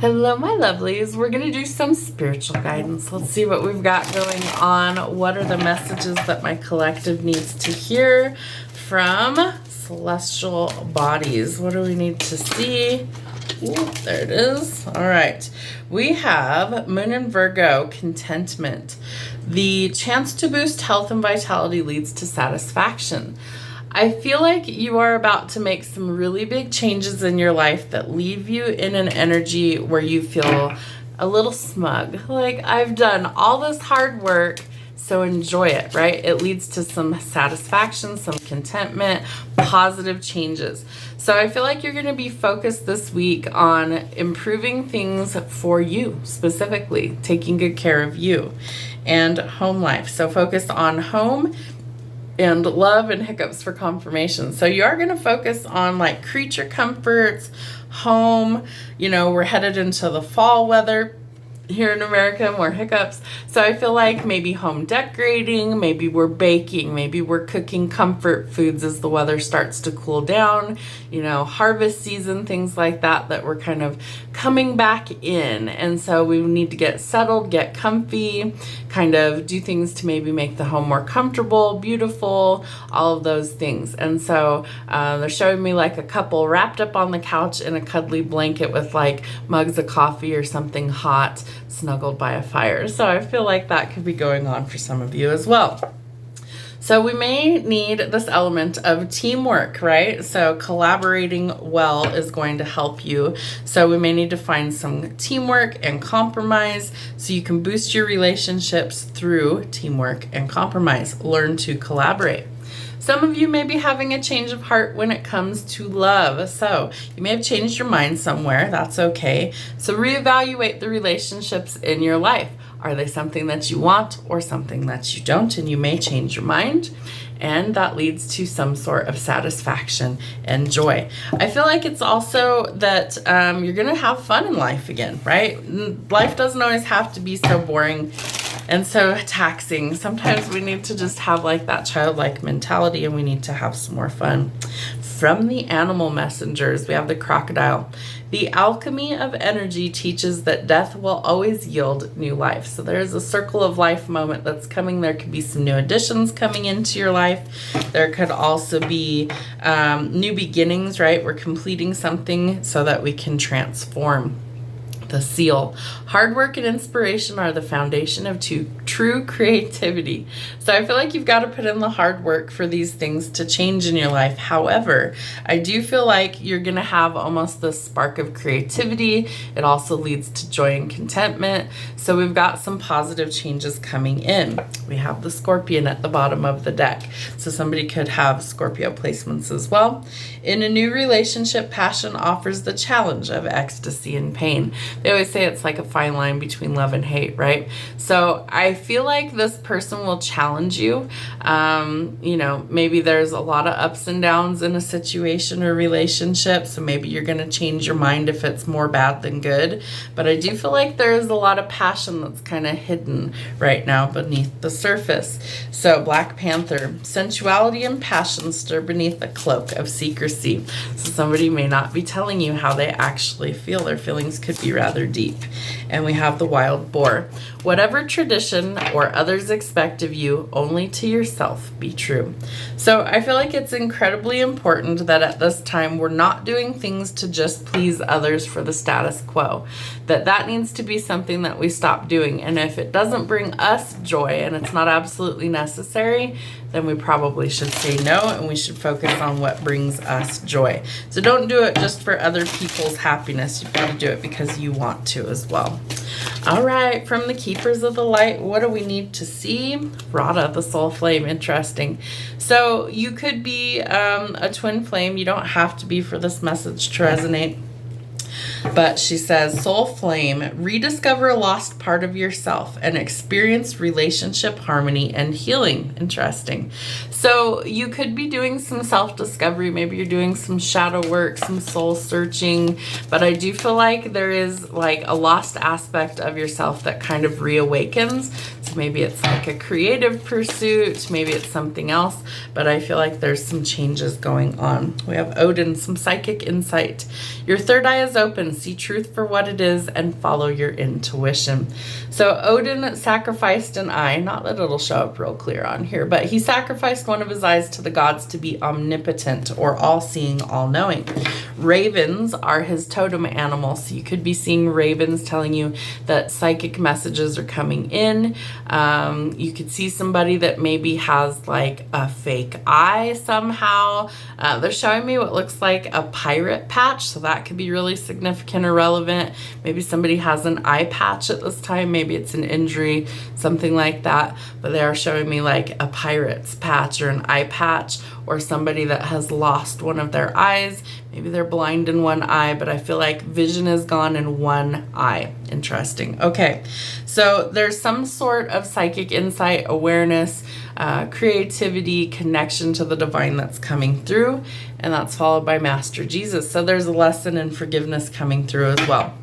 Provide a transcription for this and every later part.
Hello, my lovelies. We're going to do some spiritual guidance. Let's see what we've got going on. What are the messages that my collective needs to hear from celestial bodies? What do we need to see? Ooh, there it is. All right. We have Moon in Virgo, contentment. The chance to boost health and vitality leads to satisfaction. I feel like you are about to make some really big changes in your life that leave you in an energy where you feel a little smug. Like, I've done all this hard work, so enjoy it, right? It leads to some satisfaction, some contentment, positive changes. So I feel like you're going to be focused this week on improving things for you, specifically taking good care of you and home life. So focus on home and love and hiccups for confirmation. So you are going to focus on like creature comforts, home. You know, we're headed into the fall weather here in America, more hiccups. So I feel like maybe home decorating, maybe we're baking, maybe we're cooking comfort foods as the weather starts to cool down, you know, harvest season, things like that, that we're kind of coming back in. And so we need to get settled, get comfy, kind of do things to maybe make the home more comfortable, beautiful, all of those things. And so they're showing me like a couple wrapped up on the couch in a cuddly blanket with like mugs of coffee or something hot, snuggled by a fire. So I feel like that could be going on for some of you as well. So we may need this element of teamwork, right? So collaborating well is going to help you. So we may need to find some teamwork and compromise so you can boost your relationships through teamwork and compromise. Learn to collaborate. Some of you may be having a change of heart when it comes to love. So you may have changed your mind somewhere. That's okay. So reevaluate the relationships in your life. Are they something that you want or something that you don't? And you may change your mind. And that leads to some sort of satisfaction and joy. I feel like it's also that you're going to have fun in life again, right? Life doesn't always have to be so boring and so taxing. Sometimes we need to just have like that childlike mentality, and we need to have some more fun. From the animal messengers, we have the crocodile. The alchemy of energy teaches that death will always yield new life. So there's a circle of life moment that's coming. There could be some new additions coming into your life. There could also be new beginnings, right? We're completing something so that we can transform. The seal. Hard work and inspiration are the foundation of true creativity. So I feel like you've got to put in the hard work for these things to change in your life. However, I do feel like you're going to have almost this spark of creativity. It also leads to joy and contentment. So we've got some positive changes coming in. We have the Scorpion at the bottom of the deck. So somebody could have Scorpio placements as well. In a new relationship, passion offers the challenge of ecstasy and pain. They always say it's like a fine line between love and hate, right? So I feel like this person will challenge you. You know, maybe there's a lot of ups and downs in a situation or relationship. So maybe you're going to change your mind if it's more bad than good. But I do feel like there's a lot of passion that's kind of hidden right now beneath the surface. So Black Panther, sensuality and passion stir beneath a cloak of secrecy. So somebody may not be telling you how they actually feel. Their feelings could be rather deep. And we have the wild boar. Whatever tradition or others expect of you, only to yourself be true. So I feel like it's incredibly important that at this time we're not doing things to just please others for the status quo. That needs to be something that we stop doing. And if it doesn't bring us joy and it's not absolutely necessary, then we probably should say no, and we should focus on what brings us joy. So don't do it just for other people's happiness. You've got to do it because you want to as well. All right, from the Keepers of the Light, what do we need to see? Radha, the soul flame, interesting. So you could be a twin flame. You don't have to be for this message to resonate. But she says, soul flame, rediscover a lost part of yourself and experience relationship harmony and healing. Interesting. So you could be doing some self-discovery. Maybe you're doing some shadow work, some soul searching, but I do feel like there is like a lost aspect of yourself that kind of reawakens. So maybe it's like a creative pursuit, maybe it's something else, but I feel like there's some changes going on. We have Odin, some psychic insight. Your third eye is open. See truth for what it is and follow your intuition. So Odin sacrificed an eye, not that it'll show up real clear on here, but he sacrificed one of his eyes to the gods to be omnipotent or all-seeing, all-knowing. Ravens are his totem animal, so you could be seeing ravens telling you that psychic messages are coming in. You could see somebody that maybe has like a fake eye somehow. They're showing me what looks like a pirate patch, so that could be really significant or relevant. Maybe somebody has an eye patch at this time. Maybe it's an injury, something like that. But they are showing me like a pirate's patch or an eye patch, or somebody that has lost one of their eyes. Maybe they're blind in one eye, but I feel like vision is gone in one eye. Interesting. Okay, so there's some sort of psychic insight, awareness, creativity, connection to the divine that's coming through, and that's followed by Master Jesus. So there's a lesson in forgiveness coming through as well.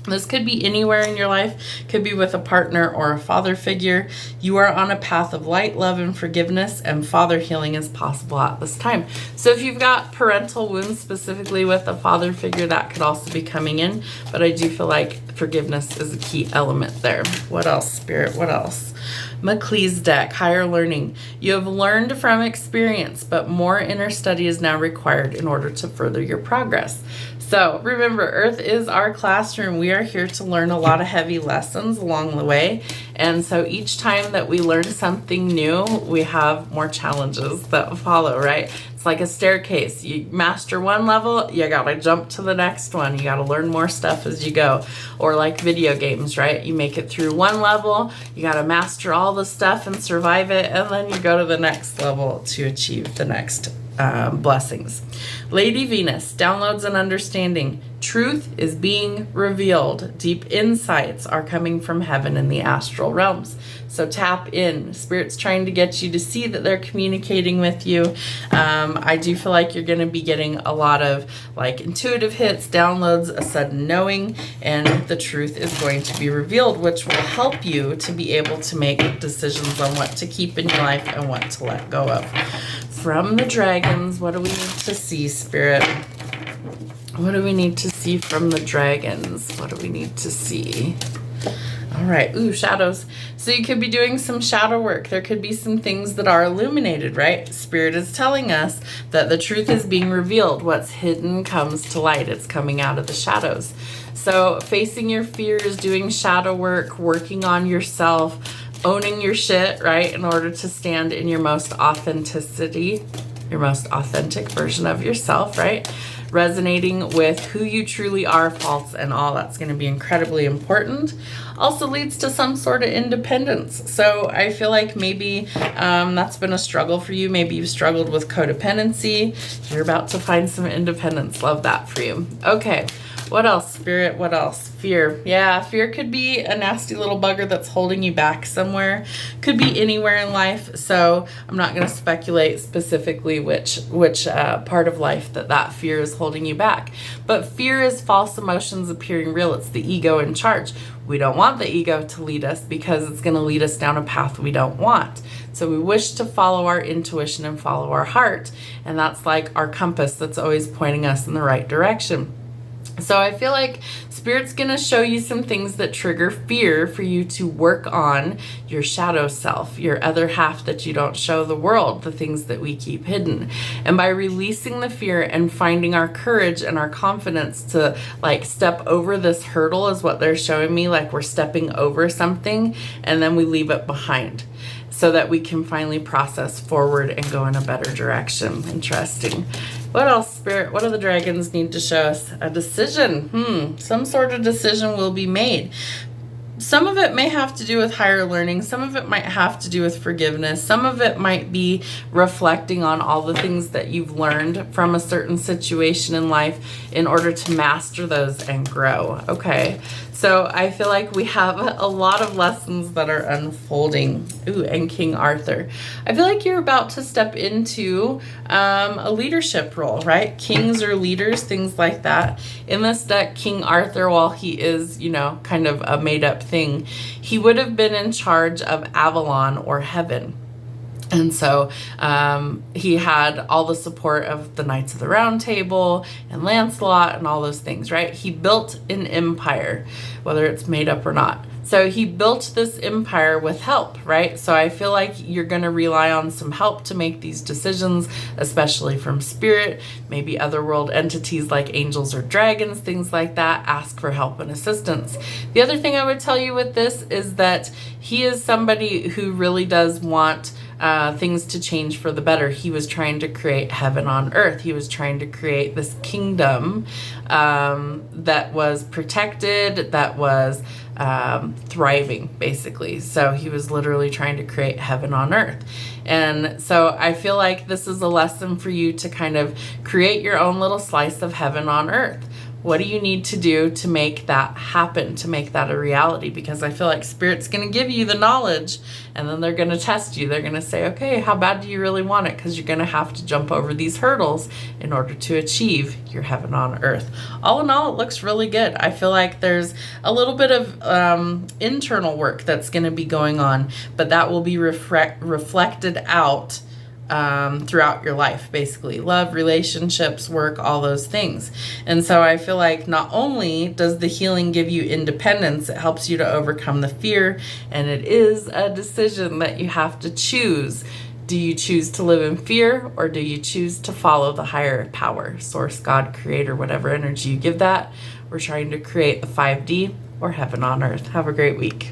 This could be anywhere in your life, could be with a partner or a father figure. You are on a path of light, love, and forgiveness, and father healing is possible at this time. So if you've got parental wounds, specifically with a father figure, that could also be coming in, but I do feel like forgiveness is a key element there. What else, Spirit? What else? McLee's deck, higher learning. You have learned from experience, but more inner study is now required in order to further your progress. So remember, Earth is our classroom. We are here to learn a lot of heavy lessons along the way. And so each time that we learn something new, we have more challenges that follow, right? It's like a staircase. You master one level, you gotta jump to the next one. You gotta learn more stuff as you go. Or like video games, right? You make it through one level, you gotta master all the stuff and survive it, and then you go to the next level to achieve the next blessings. Lady Venus, downloads and understanding. Truth is being revealed. Deep insights are coming from heaven in the astral realms. So tap in. Spirit's trying to get you to see that they're communicating with you. I do feel like you're going to be getting a lot of like intuitive hits, downloads, a sudden knowing, and the truth is going to be revealed, which will help you to be able to make decisions on what to keep in your life and what to let go of. From the dragons, what do we need to see, Spirit? What do we need to see from the dragons? What do we need to see? All right. Ooh, shadows. So you could be doing some shadow work. There could be some things that are illuminated, right? Spirit is telling us that the truth is being revealed. What's hidden comes to light. It's coming out of the shadows. So facing your fears, doing shadow work, working on yourself, owning your shit, right? In order to stand in your most authenticity, your most authentic version of yourself, right? Resonating with who you truly are, faults and all. That's going to be incredibly important. Also leads to some sort of independence. So I feel like maybe that's been a struggle for you. Maybe you've struggled with codependency. You're about to find some independence. Love that for you. Okay. What else, Spirit? What else? Fear. Yeah, fear could be a nasty little bugger that's holding you back somewhere. Could be anywhere in life. So I'm not going to speculate specifically which part of life that fear is holding you back. But fear is false emotions appearing real. It's the ego in charge. We don't want the ego to lead us because it's going to lead us down a path we don't want. So we wish to follow our intuition and follow our heart. And that's like our compass that's always pointing us in the right direction. So I feel like Spirit's going to show you some things that trigger fear for you to work on your shadow self, your other half that you don't show the world, the things that we keep hidden. And by releasing the fear and finding our courage and our confidence to like step over this hurdle is what they're showing me, like we're stepping over something and then we leave it behind, so that we can finally process forward and go in a better direction. Interesting. What else, Spirit? What do the dragons need to show us? A decision. Some sort of decision will be made. some of it may have to do with higher learning. Some of it might have to do with forgiveness. Some of it might be reflecting on all the things that you've learned from a certain situation in life in order to master those and grow. Okay. So I feel like we have a lot of lessons that are unfolding. Ooh, and King Arthur. I feel like you're about to step into a leadership role, right? Kings or leaders, things like that. In this deck, King Arthur, while he is, you know, kind of a made up thing, he would have been in charge of Avalon or heaven. And so he had all the support of the Knights of the Round Table and Lancelot and all those things, right? He built an empire, whether it's made up or not. So he built this empire with help, right? So I feel like you're going to rely on some help to make these decisions, especially from spirit, maybe otherworld entities like angels or dragons, things like that. Ask for help and assistance. The other thing I would tell you with this is that he is somebody who really does want things to change for the better. He was trying to create heaven on earth. He was trying to create this kingdom that was protected, that was thriving, basically. So he was literally trying to create heaven on earth. And so I feel like this is a lesson for you to kind of create your own little slice of heaven on earth. What do you need to do to make that happen, to make that a reality? Because I feel like Spirit's going to give you the knowledge, and then they're going to test you. They're going to say, okay, how bad do you really want it? Because you're going to have to jump over these hurdles in order to achieve your heaven on earth. All in all, it looks really good. I feel like there's a little bit of internal work that's going to be going on, but that will be reflected out throughout your life, basically. Love, relationships, work, all those things. And so I feel like not only does the healing give you independence, it helps you to overcome the fear, and it is a decision that you have to choose. Do you choose to live in fear, or do you choose to follow the higher power, source, God, creator, whatever energy you give that? We're trying to create the 5D or heaven on earth. Have a great week.